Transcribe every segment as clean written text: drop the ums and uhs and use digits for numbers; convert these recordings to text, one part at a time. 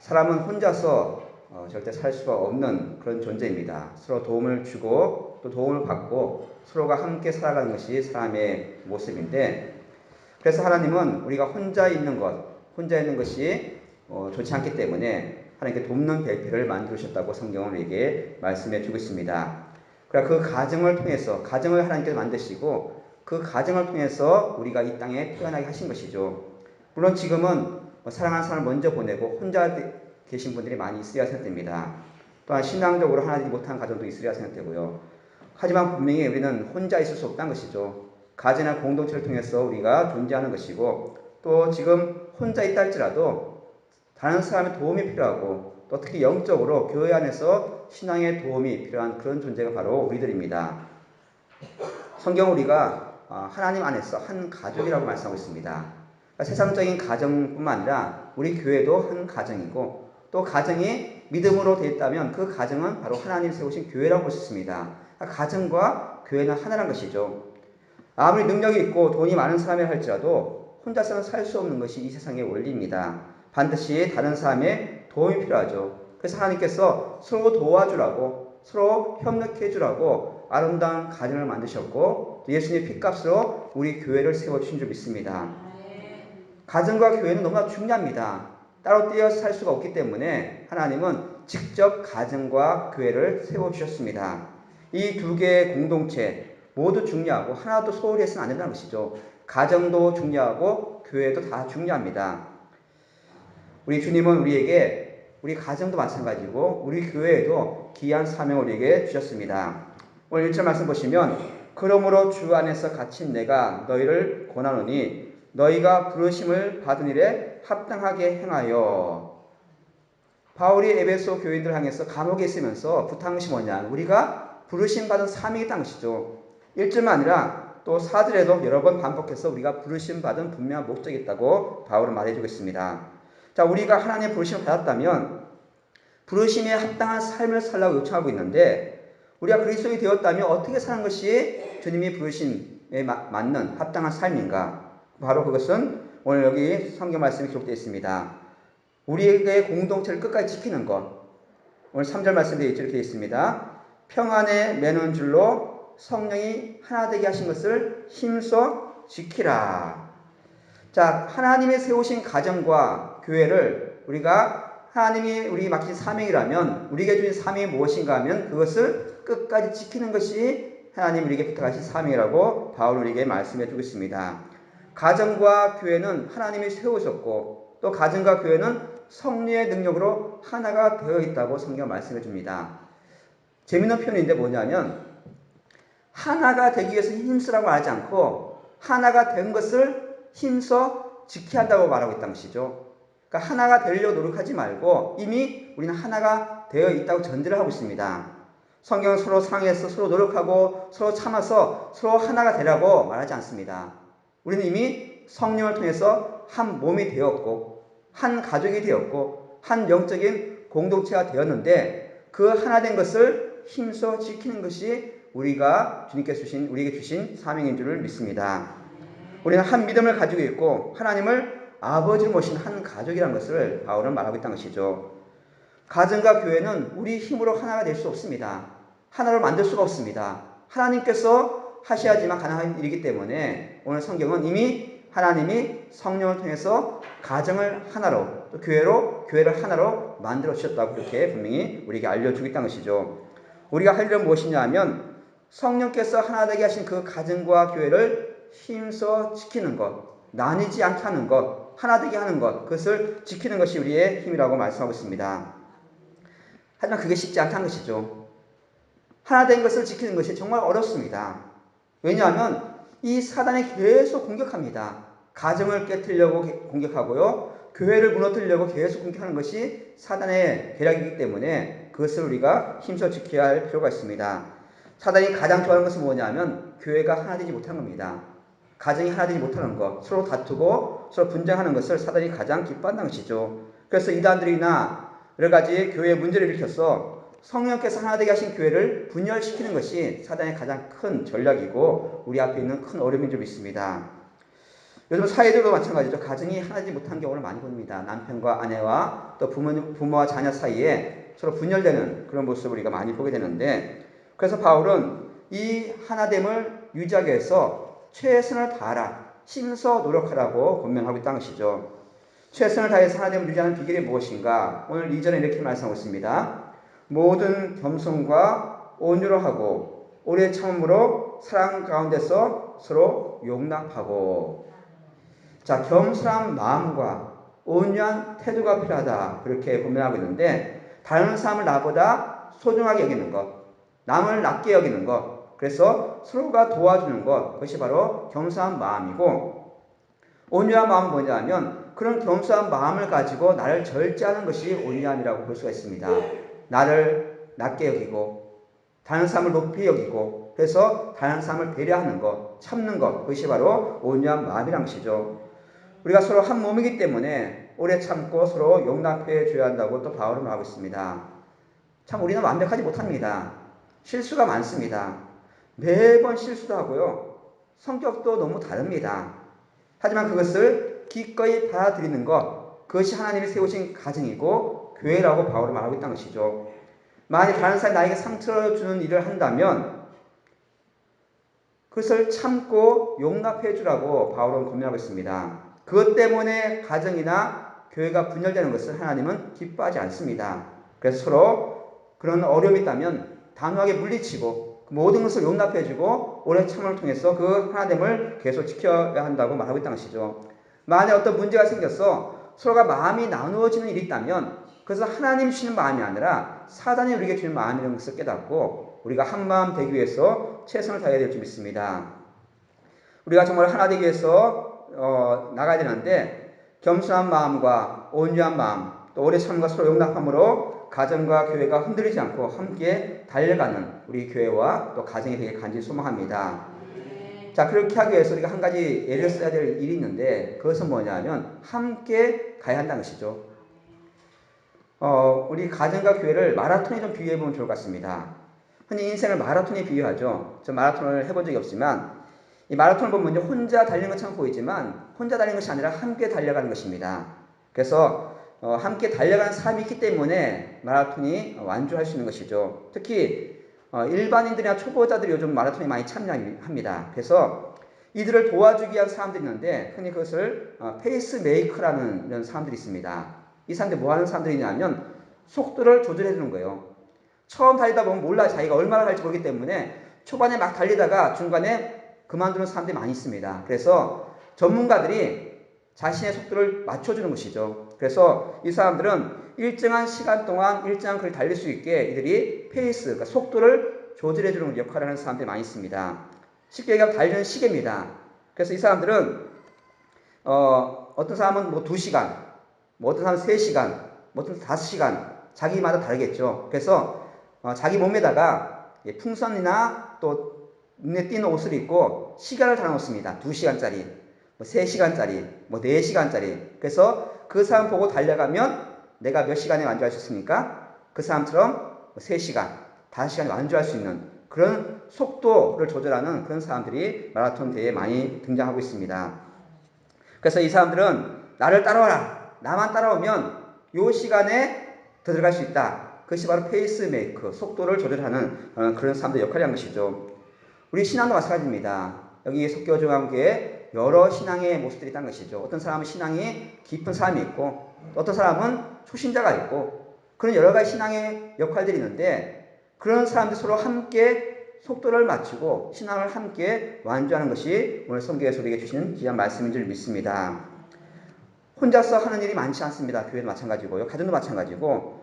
사람은 혼자서 절대 살 수가 없는 그런 존재입니다. 서로 도움을 주고 또 도움을 받고 서로가 함께 살아가는 것이 사람의 모습인데, 그래서 하나님은 우리가 혼자 있는 것이 좋지 않기 때문에 하나님께 돕는 배필을 만드셨다고 성경은 우리에게 말씀해 주고 있습니다. 그러니까 그 가정을 통해서, 가정을 하나님께서 만드시고 그 가정을 통해서 우리가 이 땅에 태어나게 하신 것이죠. 물론 지금은 사랑하는 사람을 먼저 보내고 혼자 계신 분들이 많이 있으리라 생각됩니다. 또한 신앙적으로 하나되지 못한 가정도 있으리라 생각되고요. 하지만 분명히 우리는 혼자 있을 수 없다는 것이죠. 가정이나 공동체를 통해서 우리가 존재하는 것이고, 또 지금 혼자 있다 할지라도 다른 사람의 도움이 필요하고, 또 특히 영적으로 교회 안에서 신앙의 도움이 필요한 그런 존재가 바로 우리들입니다. 성경 우리가 하나님 안에서 한 가족이라고 말씀하고 있습니다. 그러니까 세상적인 가정뿐만 아니라 우리 교회도 한 가정이고, 또 가정이 믿음으로 되어 있다면 그 가정은 바로 하나님 세우신 교회라고 볼 수 있습니다. 그러니까 가정과 교회는 하나란 것이죠. 아무리 능력이 있고 돈이 많은 사람이 할지라도 혼자서는 살 수 없는 것이 이 세상의 원리입니다. 반드시 다른 사람의 도움이 필요하죠. 그래서 하나님께서 서로 도와주라고, 서로 협력해 주라고 아름다운 가정을 만드셨고, 예수님의 피값으로 우리 교회를 세워주신 줄 믿습니다. 가정과 교회는 너무나 중요합니다. 따로 떼어서 살 수가 없기 때문에 하나님은 직접 가정과 교회를 세워주셨습니다. 이 두 개의 공동체 모두 중요하고 하나도 소홀히 해서는 안 된다는 것이죠. 가정도 중요하고 교회도 다 중요합니다. 우리 주님은 우리에게, 우리 가정도 마찬가지고 우리 교회에도 귀한 사명을 우리에게 주셨습니다. 오늘 1절 말씀 보시면, 그러므로 주 안에서 갇힌 내가 너희를 권하노니 너희가 부르심을 받은 일에 합당하게 행하여. 바울이 에베소 교인들 향해서 감옥에 있으면서 부탁한 것이 뭐냐, 우리가 부르심 받은 사명이 있다는 것이죠. 1절만 아니라 또 4절에도 여러 번 반복해서 우리가 부르심 받은 분명한 목적이 있다고 바울은 말해주고 있습니다. 자, 우리가 하나님의 부르심을 받았다면 부르심에 합당한 삶을 살라고 요청하고 있는데, 우리가 그리스도인이 되었다면 어떻게 사는 것이 주님이 부르심에 맞는 합당한 삶인가? 바로 그것은 오늘 여기 성경 말씀에 기록되어 있습니다. 우리에게 공동체를 끝까지 지키는 것. 오늘 3절 말씀에 이렇게 되어 있습니다. 평안에 매는 줄로 성령이 하나 되게 하신 것을 힘써 지키라. 자, 하나님의 세우신 가정과 교회를 우리가, 하나님이 우리에게 맡긴 사명이라면, 우리에게 주신 사명이 무엇인가 하면 그것을 끝까지 지키는 것이 하나님 우리에게 부탁하신 사명이라고 바울 우리에게 말씀해 주고 있습니다. 가정과 교회는 하나님이 세우셨고, 또 가정과 교회는 성령의 능력으로 하나가 되어 있다고 성경 말씀해 줍니다. 재미있는 표현인데 뭐냐면, 하나가 되기 위해서 힘쓰라고 하지 않고 하나가 된 것을 힘써 지켜야 한다고 말하고 있다는 것이죠. 그러니까 하나가 되려고 노력하지 말고 이미 우리는 하나가 되어 있다고 전제를 하고 있습니다. 성경은 서로 상해서 서로 노력하고 서로 참아서 서로 하나가 되라고 말하지 않습니다. 우리는 이미 성령을 통해서 한 몸이 되었고, 한 가족이 되었고, 한 영적인 공동체가 되었는데, 그 하나 된 것을 힘써 지키는 것이 우리가 우리에게 주신 사명인 줄을 믿습니다. 우리는 한 믿음을 가지고 있고 하나님을 아버지로 모신 한 가족이라는 것을 바울은 말하고 있다는 것이죠. 가정과 교회는 우리 힘으로 하나가 될 수 없습니다. 하나로 만들 수가 없습니다. 하나님께서 하셔야지만 가능한 일이기 때문에 오늘 성경은 이미 하나님이 성령을 통해서 가정을 하나로, 또 교회를 하나로 만들어 주셨다고 그렇게 분명히 우리에게 알려주고 있다는 것이죠. 우리가 할 일은 무엇이냐 하면, 성령께서 하나 되게 하신 그 가정과 교회를 힘써 지키는 것, 나뉘지 않게 하는 것, 하나 되게 하는 것, 그것을 지키는 것이 우리의 힘이라고 말씀하고 있습니다. 하지만 그게 쉽지 않다는 것이죠. 하나 된 것을 지키는 것이 정말 어렵습니다. 왜냐하면 이 사단이 계속 공격합니다. 가정을 깨뜨리려고 공격하고요, 교회를 무너뜨리려고 계속 공격하는 것이 사단의 계략이기 때문에 그것을 우리가 힘써 지켜야 할 필요가 있습니다. 사단이 가장 좋아하는 것은 뭐냐면 교회가 하나 되지 못하는 겁니다. 가정이 하나 되지 못하는 것, 서로 다투고 서로 분쟁하는 것을 사단이 가장 기뻐한다는 것이죠. 그래서 이단들이나 여러 가지 교회에 문제를 일으켜서 성령께서 하나 되게 하신 교회를 분열시키는 것이 사단의 가장 큰 전략이고 우리 앞에 있는 큰 어려움인 줄 믿습니다. 요즘 사회들도 마찬가지죠. 가정이 하나지 못한 경우를 많이 봅니다. 남편과 아내와 또 부모와 자녀 사이에 서로 분열되는 그런 모습을 우리가 많이 보게 되는데, 그래서 바울은 이 하나됨을 유지하기 위해서 최선을 다하라, 힘써 노력하라고 권면하고 있다는 것이죠. 최선을 다해서 하나됨을 유지하는 비결이 무엇인가? 오늘 2절에 이렇게 말씀하고 있습니다. 모든 겸손과 온유로 하고 오래 참음으로 사랑 가운데서 서로 용납하고. 자, 겸손한 마음과 온유한 태도가 필요하다, 그렇게 권면하고 있는데, 다른 사람을 나보다 소중하게 여기는 것, 남을 낮게 여기는 것, 그래서 서로가 도와주는 것, 그것이 바로 겸손한 마음이고, 온유한 마음은 뭐냐 하면 그런 겸손한 마음을 가지고 나를 절제하는 것이 온유함이라고 볼 수가 있습니다. 나를 낮게 여기고 다른 사람을 높이 여기고, 그래서 다른 사람을 배려하는 것, 참는 것, 그것이 바로 온유한 마음이란 것이죠. 우리가 서로 한 몸이기 때문에 오래 참고 서로 용납해 줘야 한다고 또 바울은 말하고 있습니다. 참 우리는 완벽하지 못합니다. 실수가 많습니다. 매번 실수도 하고요. 성격도 너무 다릅니다. 하지만 그것을 기꺼이 받아들이는 것, 그것이 하나님이 세우신 가정이고 교회라고 바울은 말하고 있다는 것이죠. 만약 다른 사람이 나에게 상처를 주는 일을 한다면 그것을 참고 용납해 주라고 바울은 권면하고 있습니다. 그것 때문에 가정이나 교회가 분열되는 것을 하나님은 기뻐하지 않습니다. 그래서 서로 그런 어려움이 있다면 단호하게 물리치고 모든 것을 용납해주고 오래 참음을 통해서 그 하나됨을 계속 지켜야 한다고 말하고 있다는 것이죠. 만약 어떤 문제가 생겨서 서로가 마음이 나누어지는 일이 있다면 그것은 하나님이 주시는 마음이 아니라 사단이 우리에게 주는 마음이라는 것을 깨닫고 우리가 한 마음 되기 위해서 최선을 다해야 될 줄 믿습니다. 우리가 정말 하나 되기 위해서 나가야 되는데, 겸손한 마음과 온유한 마음, 또 오래 참음과 서로 용납함으로 가정과 교회가 흔들리지 않고 함께 달려가는 우리 교회와 또 가정이 되길 간절히 소망합니다. 자, 그렇게 하기 위해서 우리가 한 가지 예를 써야 될 일이 있는데, 그것은 뭐냐면 함께 가야 한다는 것이죠. 우리 가정과 교회를 마라톤에 좀 비유해 보면 좋을 것 같습니다. 흔히 인생을 마라톤에 비유하죠. 저 마라톤을 해본 적이 없지만 이 마라톤을 보면 혼자 달리는 것처럼 보이지만 혼자 달리는 것이 아니라 함께 달려가는 것입니다. 그래서 함께 달려가는 사람이 있기 때문에 마라톤이 완주할 수 있는 것이죠. 특히 일반인들이나 초보자들이 요즘 마라톤에 많이 참여합니다. 그래서 이들을 도와주기 위한 사람들이 있는데 흔히 그것을 페이스메이커라는 이런 사람들이 있습니다. 이 사람들이 뭐 하는 사람들이냐면 속도를 조절해 주는 거예요. 처음 달리다 보면 몰라, 자기가 얼마나 갈지 모르기 때문에 초반에 막 달리다가 중간에 그만두는 사람들이 많이 있습니다. 그래서 전문가들이 자신의 속도를 맞춰주는 것이죠. 그래서 이 사람들은 일정한 시간 동안 일정한 거리를 달릴 수 있게 이들이 페이스, 그러니까 속도를 조절해주는 역할을 하는 사람들이 많이 있습니다. 쉽게 얘기하면 달리는 시계입니다. 그래서 이 사람들은 어떤 사람은 뭐 2시간, 뭐 어떤 사람은 3시간, 뭐 어떤 사람은 5시간, 자기마다 다르겠죠. 그래서 자기 몸에다가 풍선이나 또 눈에 띄는 옷을 입고 시간을 달아놓습니다. 2시간짜리, 뭐 3시간짜리, 뭐 4시간짜리. 그래서 그 사람 보고 달려가면 내가 몇 시간에 완주할 수 있습니까? 그 사람처럼 3시간, 5시간에 완주할 수 있는 그런 속도를 조절하는 그런 사람들이 마라톤 대회에 많이 등장하고 있습니다. 그래서 이 사람들은 나를 따라와라, 나만 따라오면 이 시간에 더 들어갈 수 있다. 그것이 바로 페이스메이커, 속도를 조절하는 그런 사람들의 역할이 한 것이죠. 우리 신앙도 마찬가지입니다. 여기 속교중앙교회에 여러 신앙의 모습들이 있다는 것이죠. 어떤 사람은 신앙이 깊은 사람이 있고 어떤 사람은 초신자가 있고 그런 여러 가지 신앙의 역할들이 있는데 그런 사람들 서로 함께 속도를 맞추고 신앙을 함께 완주하는 것이 오늘 성경에서 우리에게 주시는 귀한 말씀인 줄 믿습니다. 혼자서 하는 일이 많지 않습니다. 교회도 마찬가지고요. 가정도 마찬가지고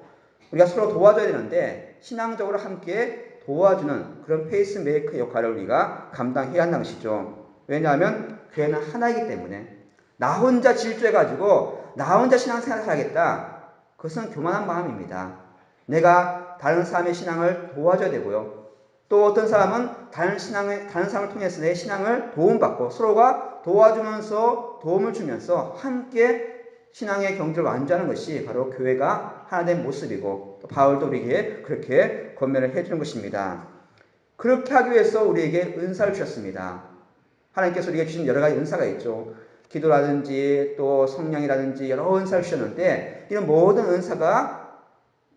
우리가 서로 도와줘야 되는데 신앙적으로 함께 도와주는 그런 페이스메이커 역할을 우리가 감당해야 한다는 것이죠. 왜냐하면 교회는 하나이기 때문에 나 혼자 질주해가지고 나 혼자 신앙생활을 하겠다. 그것은 교만한 마음입니다. 내가 다른 사람의 신앙을 도와줘야 되고요. 또 어떤 사람은 다른 사람을 통해서 내 신앙을 도움받고 서로가 도와주면서 도움을 주면서 함께 신앙의 경주를 완주하는 것이 바로 교회가 하나 된 모습이고 또 바울도 우리에게 그렇게 권면을 해주는 것입니다. 그렇게 하기 위해서 우리에게 은사를 주셨습니다. 하나님께서 우리에게 주신 여러 가지 은사가 있죠. 기도라든지 또 성령이라든지 여러 은사를 주셨는데 이런 모든 은사가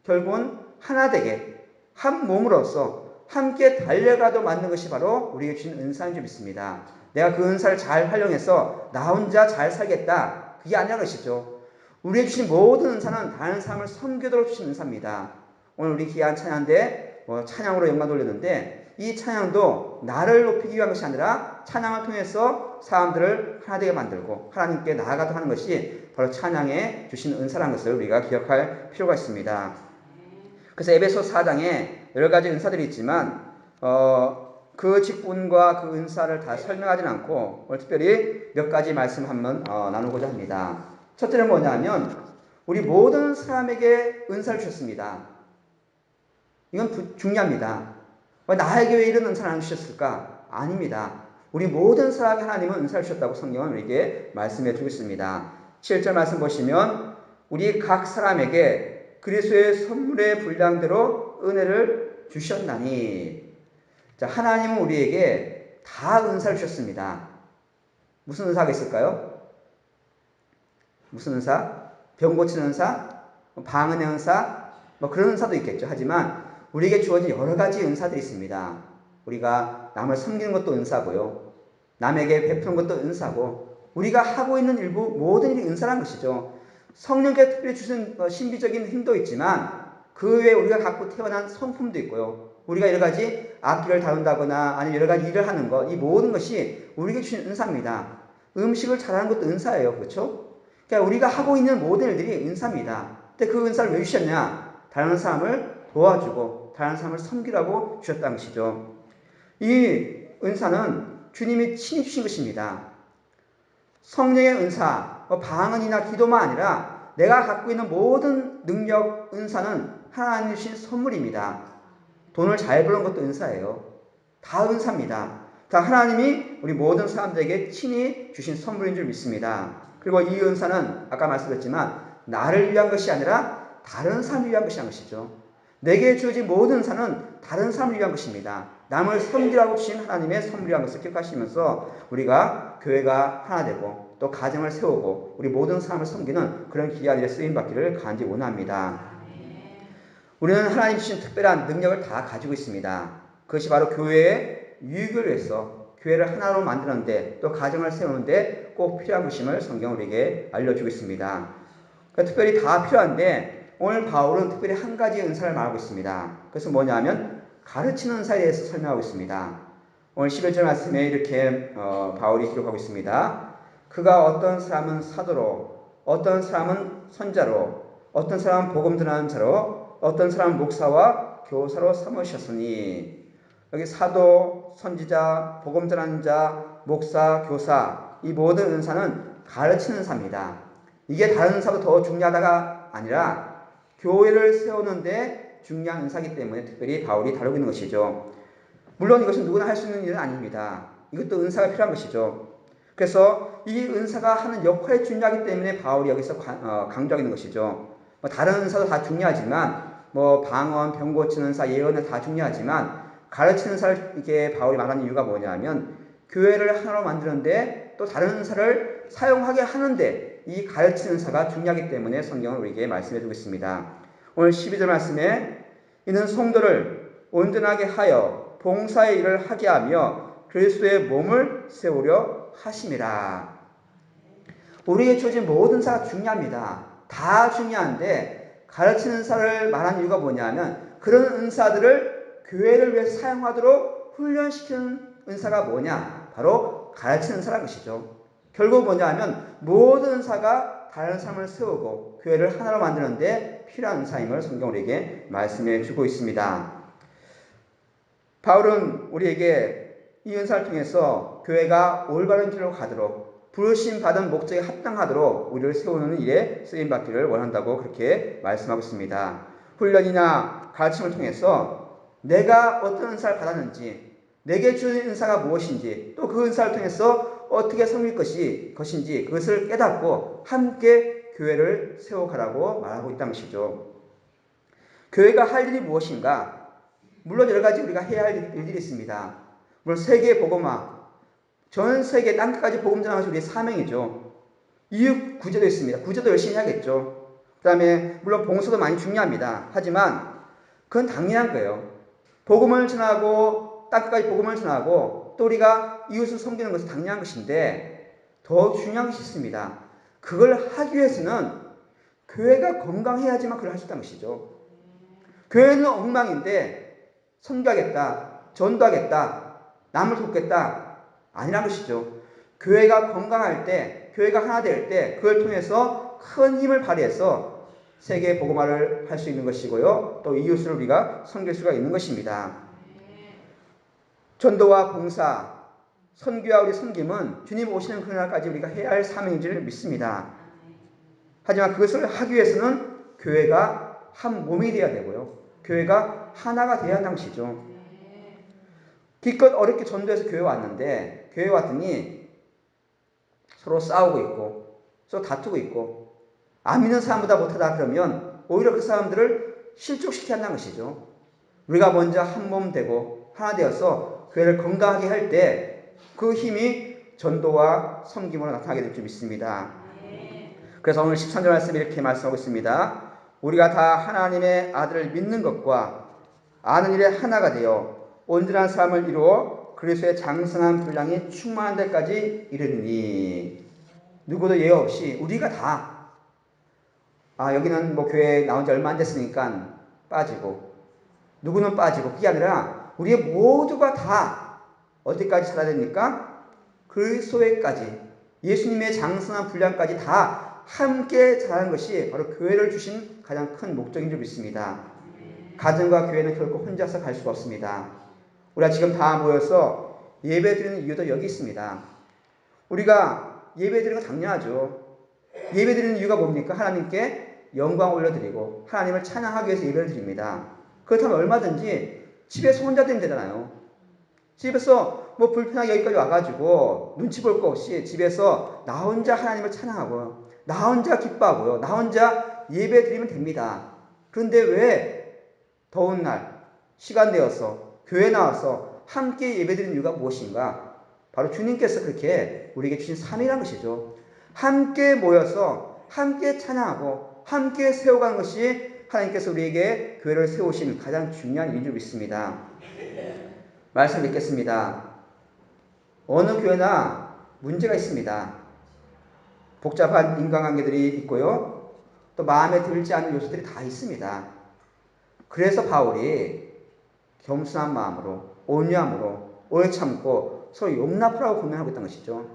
결국은 하나 되게 한 몸으로서 함께 달려가도 맞는 것이 바로 우리에게 주신 은사인 줄 믿습니다. 내가 그 은사를 잘 활용해서 나 혼자 잘 살겠다. 그게 아니라 것이죠. 우리에게 주신 모든 은사는 다른 사람을 섬기도록 주신 은사입니다. 오늘 우리 귀한 찬양인데 찬양으로 영광 돌렸는데 이 찬양도 나를 높이기 위한 것이 아니라 찬양을 통해서 사람들을 하나 되게 만들고 하나님께 나아가도록 하는 것이 바로 찬양에 주신 은사라는 것을 우리가 기억할 필요가 있습니다. 그래서 에베소 4장에 여러 가지 은사들이 있지만 그 직분과 그 은사를 다 설명하지는 않고 오늘 특별히 몇 가지 말씀 한번 나누고자 합니다. 첫째는 뭐냐면 우리 모든 사람에게 은사를 주셨습니다. 이건 중요합니다. 나에게 왜 이런 은사를 안 주셨을까? 아닙니다. 우리 모든 사람에게 하나님은 은사를 주셨다고 성경은 우리에게 말씀해 주고 있습니다. 7절 말씀 보시면 우리 각 사람에게 그리스도의 선물의 분량대로 은혜를 주셨나니. 자, 하나님은 우리에게 다 은사를 주셨습니다. 무슨 은사가 있을까요? 무슨 은사? 병 고치는 은사? 방언의 은사? 그런 은사도 있겠죠. 하지만 우리에게 주어진 여러 가지 은사들이 있습니다. 우리가 남을 섬기는 것도 은사고요. 남에게 베푸는 것도 은사고 우리가 하고 있는 일부 모든 일이 은사라는 것이죠. 성령께서 특별히 주신 신비적인 힘도 있지만 그 외에 우리가 갖고 태어난 성품도 있고요. 우리가 여러 가지 악기를 다룬다거나 아니면 여러 가지 일을 하는 것, 이 모든 것이 우리에게 주신 은사입니다. 음식을 잘하는 것도 은사예요. 그렇죠? 그러니까 우리가 하고 있는 모든 일들이 은사입니다. 근데 그 은사를 왜 주셨냐? 다른 사람을 도와주고 다른 사람을 섬기라고 주셨다는 것이죠. 이 은사는 주님이 친히 주신 것입니다. 성령의 은사, 방언이나 기도만 아니라 내가 갖고 있는 모든 능력, 은사는 하나님이 주신 선물입니다. 돈을 잘 버는 것도 은사예요. 다 은사입니다. 다 하나님이 우리 모든 사람들에게 친히 주신 선물인 줄 믿습니다. 그리고 이 은사는 아까 말씀드렸지만 나를 위한 것이 아니라 다른 사람을 위한 것이란 것이죠. 내게 주어진 모든 은사는 다른 사람을 위한 것입니다. 남을 섬기라고 주신 하나님의 선물이라는 것을 기억하시면서 우리가 교회가 하나 되고 또 가정을 세우고 우리 모든 사람을 섬기는 그런 귀한 일에 쓰임받기를 간절히 원합니다. 우리는 하나님 주신 특별한 능력을 다 가지고 있습니다. 그것이 바로 교회의 유익을 위해서 교회를 하나로 만드는데 또 가정을 세우는데 꼭 필요한 것임을 성경은 우리에게 알려주고 있습니다. 그러니까 특별히 다 필요한데 오늘 바울은 특별히 한 가지 은사를 말하고 있습니다. 그래서 뭐냐면 가르치는 은사에 대해서 설명하고 있습니다. 오늘 11절 말씀에 이렇게 바울이 기록하고 있습니다. 그가 어떤 사람은 사도로, 어떤 사람은 선자로, 어떤 사람은 복음 전하는 자로, 어떤 사람은 목사와 교사로 삼으셨으니. 여기 사도, 선지자, 복음 전하는 자, 목사, 교사, 이 모든 은사는 가르치는 은사입니다. 이게 다른 은사도 더 중요하다가 아니라 교회를 세우는데 중요한 은사이기 때문에 특별히 바울이 다루고 있는 것이죠. 물론 이것은 누구나 할 수 있는 일은 아닙니다. 이것도 은사가 필요한 것이죠. 그래서 이 은사가 하는 역할이 중요하기 때문에 바울이 여기서 강조하고 있는 것이죠. 다른 은사도 다 중요하지만 방언, 병 고치는 은사, 예언은 다 중요하지만 가르치는 은사를 이렇게 바울이 말하는 이유가 뭐냐면 교회를 하나로 만드는데 또 다른 은사를 사용하게 하는데 이 가르치는 은사가 중요하기 때문에 성경은 우리에게 말씀해 주고 있습니다. 오늘 12절 말씀에 이는 성도를 온전하게 하여 봉사의 일을 하게 하며 그리스도의 몸을 세우려 하심이라. 우리에게 주어진 모든 은사가 중요합니다. 다 중요한데 가르치는 은사를 말하는 이유가 뭐냐면 그런 은사들을 교회를 위해서 사용하도록 훈련시키는 은사가 뭐냐? 바로 가르치는 은사라는 것이죠. 결국 뭐냐면 모든 은사가 다른 사람을 세우고 교회를 하나로 만드는데 필요한 은사임을 성경 우리에게 말씀해 주고 있습니다. 바울은 우리에게 이 은사를 통해서 교회가 올바른 길로 가도록 부르심 받은 목적에 합당하도록 우리를 세우는 일에 쓰임받기를 원한다고 그렇게 말씀하고 있습니다. 훈련이나 가르침을 통해서 내가 어떤 은사를 받았는지, 내게 주는 은사가 무엇인지, 또 그 은사를 통해서 어떻게 섬길 것인지 그것을 깨닫고 함께 교회를 세워가라고 말하고 있다는 것이죠. 교회가 할 일이 무엇인가? 물론 여러 가지 우리가 해야 할 일들이 있습니다. 물론 세계 복음화, 전 세계 땅끝까지 복음 전하는 것이 우리의 사명이죠. 이웃 구제도 있습니다. 구제도 열심히 해야겠죠. 그 다음에 물론 봉사도 많이 중요합니다. 하지만 그건 당연한 거예요. 복음을 전하고 땅끝까지 복음을 전하고 또 우리가 이웃을 섬기는 것은 당연한 것인데 더 중요한 것이 있습니다. 그걸 하기 위해서는 교회가 건강해야지만 그걸 할 수 있다는 것이죠. 교회는 엉망인데 선교하겠다, 전도하겠다, 남을 돕겠다 아니란 것이죠. 교회가 건강할 때, 교회가 하나 될 때 그걸 통해서 큰 힘을 발휘해서 세계 복음화를 할 수 있는 것이고요. 또 이웃을 우리가 섬길 수가 있는 것입니다. 전도와 봉사, 선교와 우리 섬김은 주님 오시는 그날까지 우리가 해야 할 사명인 줄 믿습니다. 하지만 그것을 하기 위해서는 교회가 한 몸이 되어야 되고요. 교회가 하나가 되어야 한다는 것이죠. 기껏 어렵게 전도해서 교회 왔는데 교회 왔더니 서로 싸우고 있고 서로 다투고 있고 안 믿는 사람보다 못하다 그러면 오히려 그 사람들을 실족시켜야 한다는 것이죠. 우리가 먼저 한 몸 되고 하나 되어서 교회를 건강하게 할 때 그 힘이 전도와 섬김으로 나타나게 될 줄 믿습니다. 그래서 오늘 13절 말씀에 이렇게 말씀하고 있습니다. 우리가 다 하나님의 아들을 믿는 것과 아는 일에 하나가 되어 온전한 삶을 이루어 그리스도의 장성한 분량이 충만한 데까지 이르니 누구도 예외 없이 우리가 다 여기는 뭐 교회에 나온 지 얼마 안 됐으니까 빠지고 누구는 빠지고 그게 아니라 우리 모두가 다 어디까지 살아야 됩니까? 그리스도에까지 예수님의 장성한 분량까지 다 함께 자라는 것이 바로 교회를 주신 가장 큰 목적인 줄 믿습니다. 가정과 교회는 결코 혼자서 갈 수가 없습니다. 우리가 지금 다 모여서 예배 드리는 이유도 여기 있습니다. 우리가 예배 드리는 건 당연하죠. 예배 드리는 이유가 뭡니까? 하나님께 영광 올려드리고 하나님을 찬양하기 위해서 예배를 드립니다. 그렇다면 얼마든지 집에서 혼자 드리면 되잖아요. 집에서 뭐 불편하게 여기까지 와가지고 눈치 볼 거 없이 집에서 나 혼자 하나님을 찬양하고요. 나 혼자 기뻐하고요. 나 혼자 예배 드리면 됩니다. 그런데 왜 더운 날 시간 내어서 교회 나와서 함께 예배 드리는 이유가 무엇인가? 바로 주님께서 그렇게 우리에게 주신 삶이라는 것이죠. 함께 모여서 함께 찬양하고 함께 세워가는 것이 하나님께서 우리에게 교회를 세우신 가장 중요한 이유인 줄 믿습니다. 말씀 읽겠습니다. 어느 교회나 문제가 있습니다. 복잡한 인간관계들이 있고요. 또 마음에 들지 않는 요소들이 다 있습니다. 그래서 바울이 겸손한 마음으로 온유함으로 오래 참고 서로 용납하라고 권면하고 있다는 것이죠.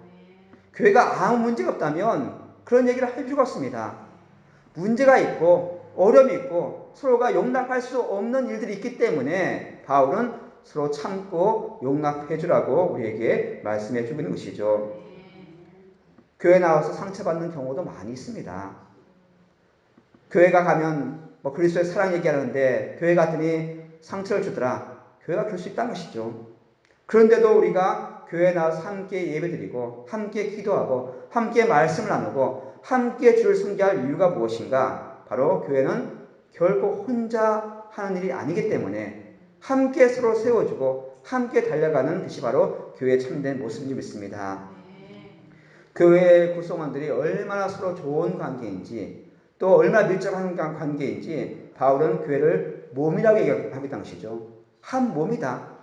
교회가 아무 문제가 없다면 그런 얘기를 할 필요가 없습니다. 문제가 있고 어려움이 있고 서로가 용납할 수 없는 일들이 있기 때문에 바울은 서로 참고 용납해 주라고 우리에게 말씀해 주고 있는 것이죠. 교회 나와서 상처받는 경우도 많이 있습니다. 교회가 가면 뭐 그리스도의 사랑 얘기하는데 교회 갔더니 상처를 주더라. 교회가 그럴 수 있다는 것이죠. 그런데도 우리가 교회에 나와서 함께 예배드리고 함께 기도하고 함께 말씀을 나누고 함께 주를 섬겨야 할 이유가 무엇인가? 바로 교회는 결코 혼자 하는 일이 아니기 때문에 함께 서로 세워주고 함께 달려가는 것이 바로 교회의 참된 모습인 줄 믿습니다. 교회의 구성원들이 얼마나 서로 좋은 관계인지 또 얼마나 밀접한 관계인지 바울은 교회를 몸이라고 얘기하겠다는 것이죠. 한 몸이다.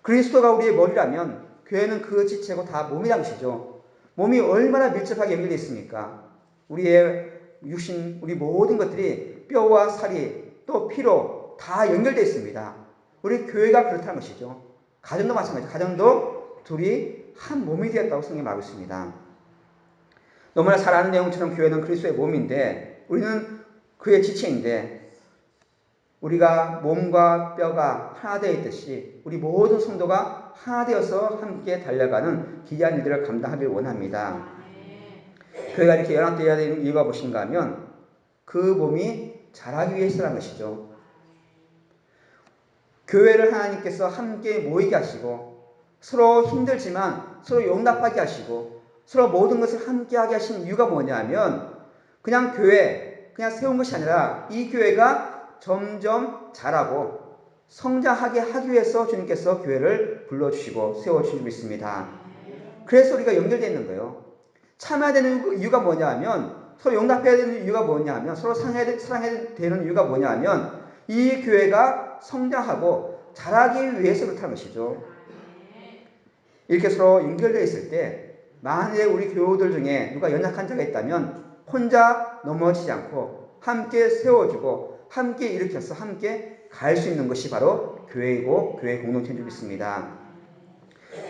그리스도가 우리의 머리라면 교회는 그 지체고 다 몸이라는 것이죠. 몸이 얼마나 밀접하게 연결되어 있습니까? 우리의 육신, 우리 모든 것들이 뼈와 살이 또 피로 다 연결되어 있습니다. 우리 교회가 그렇다는 것이죠. 가정도 마찬가지죠. 가정도 둘이 한 몸이 되었다고 성경이 말하고 있습니다. 너무나 잘 아는 내용처럼 교회는 그리스도의 몸인데 우리는 그의 지체인데 우리가 몸과 뼈가 하나 되어 있듯이 우리 모든 성도가 하나 되어서 함께 달려가는 귀한 일들을 감당하길 원합니다. 교회가 이렇게 연합되어야 되는 이유가 무엇인가 하면 그 몸이 자라기 위해서라는 것이죠. 교회를 하나님께서 함께 모이게 하시고 서로 힘들지만 서로 용납하게 하시고 서로 모든 것을 함께하게 하신 이유가 뭐냐면 그냥 교회, 그냥 세운 것이 아니라 이 교회가 점점 자라고 성장하게 하기 위해서 주님께서 교회를 불러주시고 세워주시고 있습니다. 그래서 우리가 연결되어 있는 거예요. 참아야 되는 이유가 뭐냐 하면, 서로 용납해야 되는 이유가 뭐냐 하면, 서로 사랑해야 되는 이유가 뭐냐 하면, 이 교회가 성장하고 자라기 위해서 그렇다는 것이죠. 이렇게 서로 연결되어 있을 때, 만약에 우리 교우들 중에 누가 연약한 자가 있다면 혼자 넘어지지 않고 함께 세워주고 함께 일으켜서 함께 갈 수 있는 것이 바로 교회이고 교회 공동체인 줄 믿습니다.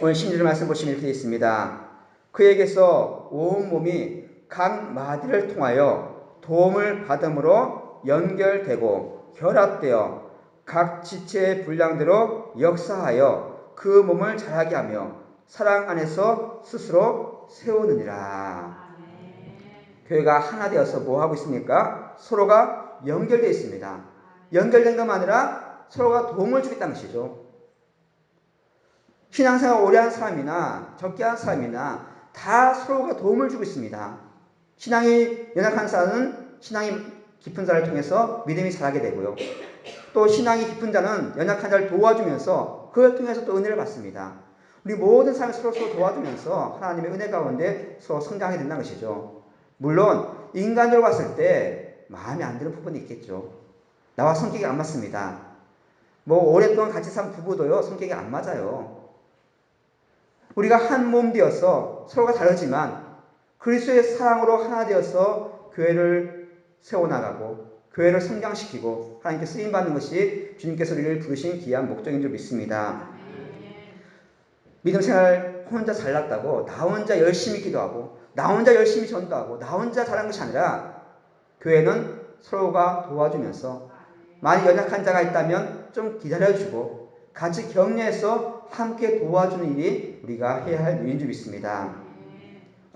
오늘 16절 말씀 보시면 이렇게 되어 있습니다. 그에게서 온몸이 각 마디를 통하여 도움을 받음으로 연결되고 결합되어 각 지체의 분량대로 역사하여 그 몸을 자라게 하며 사랑 안에서 스스로 세우느니라. 교회가 하나 되어서 뭐 하고 있습니까? 서로가 연결되어 있습니다. 연결된 것만 아니라 서로가 도움을 주겠다는 것이죠. 신앙생활 오래 한 사람이나 적게 한 사람이나 다 서로가 도움을 주고 있습니다. 신앙이 연약한 사람은 신앙이 깊은 자를 통해서 믿음이 자라게 되고요. 또 신앙이 깊은 자는 연약한 자를 도와주면서 그걸 통해서 또 은혜를 받습니다. 우리 모든 사람이 서로 도와주면서 하나님의 은혜 가운데 서로 성장하게 된다는 것이죠. 물론 인간적으로 봤을 때 마음에 안 드는 부분이 있겠죠. 나와 성격이 안 맞습니다. 뭐 오랫동안 같이 산 부부도요 성격이 안 맞아요. 우리가 한 몸 되어서 서로가 다르지만 그리스도의 사랑으로 하나 되어서 교회를 세워나가고 교회를 성장시키고 하나님께 쓰임받는 것이 주님께서 우리를 부르신 귀한 목적인 줄 믿습니다. 믿음 생활 혼자 잘났다고 나 혼자 열심히 기도하고 나 혼자 열심히 전도하고 나 혼자 잘한 것이 아니라 교회는 서로가 도와주면서 만약 연약한 자가 있다면 좀 기다려주고 같이 격려해서 함께 도와주는 일이 우리가 해야 할 일인 줄 믿습니다.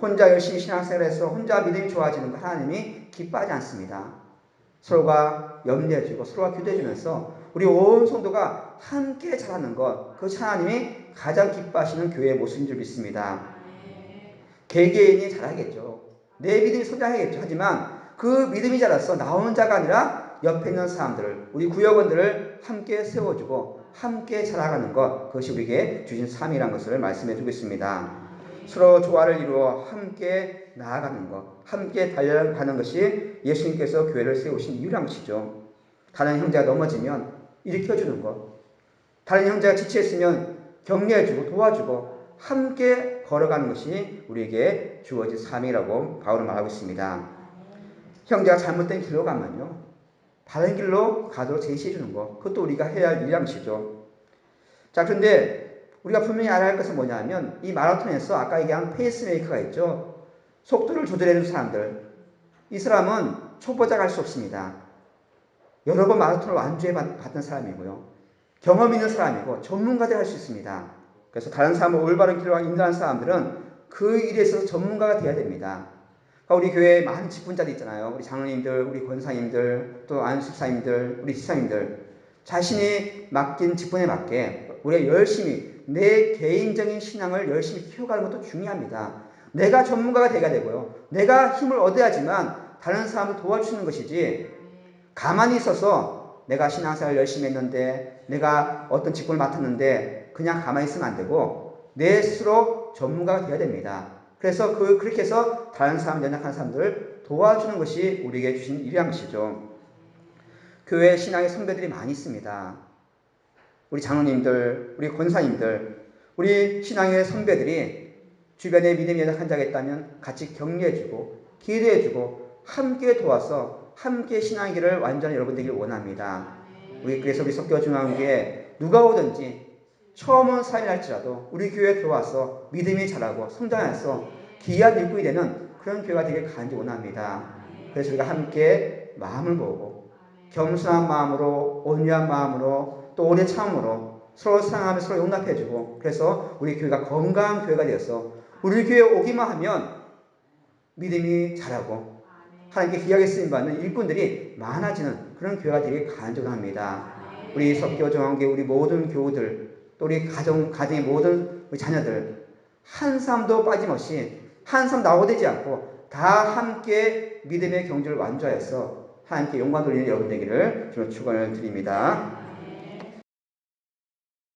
혼자 열심히 신앙생활해서 혼자 믿음이 좋아지는 거 하나님이 기뻐하지 않습니다. 서로가 염려해주고 서로가 기도해주면서 우리 온 성도가 함께 자라는 것, 그것이 하나님이 가장 기뻐하시는 교회의 모습인 줄 믿습니다. 개개인이 자라겠죠. 내 믿음이 성장하겠죠. 하지만 그 믿음이 자라서 나 혼자가 아니라 옆에 있는 사람들을, 우리 구역원들을 함께 세워주고 함께 자라가는 것, 그것이 우리에게 주신 삶이라는 것을 말씀해 주고 있습니다. 서로 조화를 이루어 함께 나아가는 것, 함께 달려가는 것이 예수님께서 교회를 세우신 이유란 것이죠. 다른 형제가 넘어지면 일으켜주는 것, 다른 형제가 지치했으면 격려해주고 도와주고 함께 걸어가는 것이 우리에게 주어진 삶이라고 바울은 말하고 있습니다. 형제가 잘못된 길로 가면요, 다른 길로 가도록 제시해주는 것, 그것도 우리가 해야 할 일이란 것이죠. 자, 그런데 우리가 분명히 알아야 할 것은 뭐냐면 이 마라톤에서 아까 얘기한 페이스메이커가 있죠. 속도를 조절해주는 사람들. 이 사람은 초보자가 할 수 없습니다. 여러 번 마라톤을 완주해 봤던 사람이고요. 경험 있는 사람이고 전문가들이 할 수 있습니다. 그래서 다른 사람을 올바른 길로 인도하는 사람들은 그 일에 있어서 전문가가 되어야 됩니다. 그러니까 우리 교회에 많은 직분자들 있잖아요. 우리 장로님들, 우리 권사님들, 또 안수사님들, 우리 지사님들. 자신이 맡긴 직분에 맞게 우리가 열심히 내 개인적인 신앙을 열심히 키워가는 것도 중요합니다. 내가 전문가가 되어야 되고요. 내가 힘을 얻어야지만 다른 사람을 도와주는 것이지, 가만히 있어서 내가 신앙생활을 열심히 했는데 내가 어떤 직분을 맡았는데 그냥 가만히 있으면 안 되고 내 스스로 전문가가 되어야 됩니다. 그래서 그렇게 해서 다른 사람, 연약한 사람들을 도와주는 것이 우리에게 주신 일이란 것이죠. 교회 신앙의 선배들이 많이 있습니다. 우리 장로님들, 우리 권사님들, 우리 신앙의 선배들이 주변에 믿음이 연약한 자가 있다면 같이 격려해주고 기도해주고 함께 도와서 함께 신앙의 길을 완전히 여러분 되기를 원합니다. 그래서 우리 석교중앙교회 누가 오든지 처음 온 사람이 할지라도 우리 교회에 들어와서 믿음이 자라고 성장해서 귀한 일꾼이 되는 그런 교회가 되길 간절히 원합니다. 그래서 우리가 함께 마음을 모으고 겸손한 마음으로, 온유한 마음으로, 또 오래 참음으로 서로 사랑하며 서로 용납해주고, 그래서 우리 교회가 건강한 교회가 되어서 우리 교회에 오기만 하면 믿음이 자라고 하나님께 귀하게 쓰임받는 일꾼들이 많아지는 그런 교회가 되길 간절합니다. 우리 석교정원교회 우리 모든 교우들, 또 우리 가정의 모든 우리 자녀들 한 사람도 빠짐없이 한 사람 나오되지 않고 다 함께 믿음의 경주를 완주하여서 하나님께 영광 돌리는 여러분 되기를 주로 축원을 드립니다.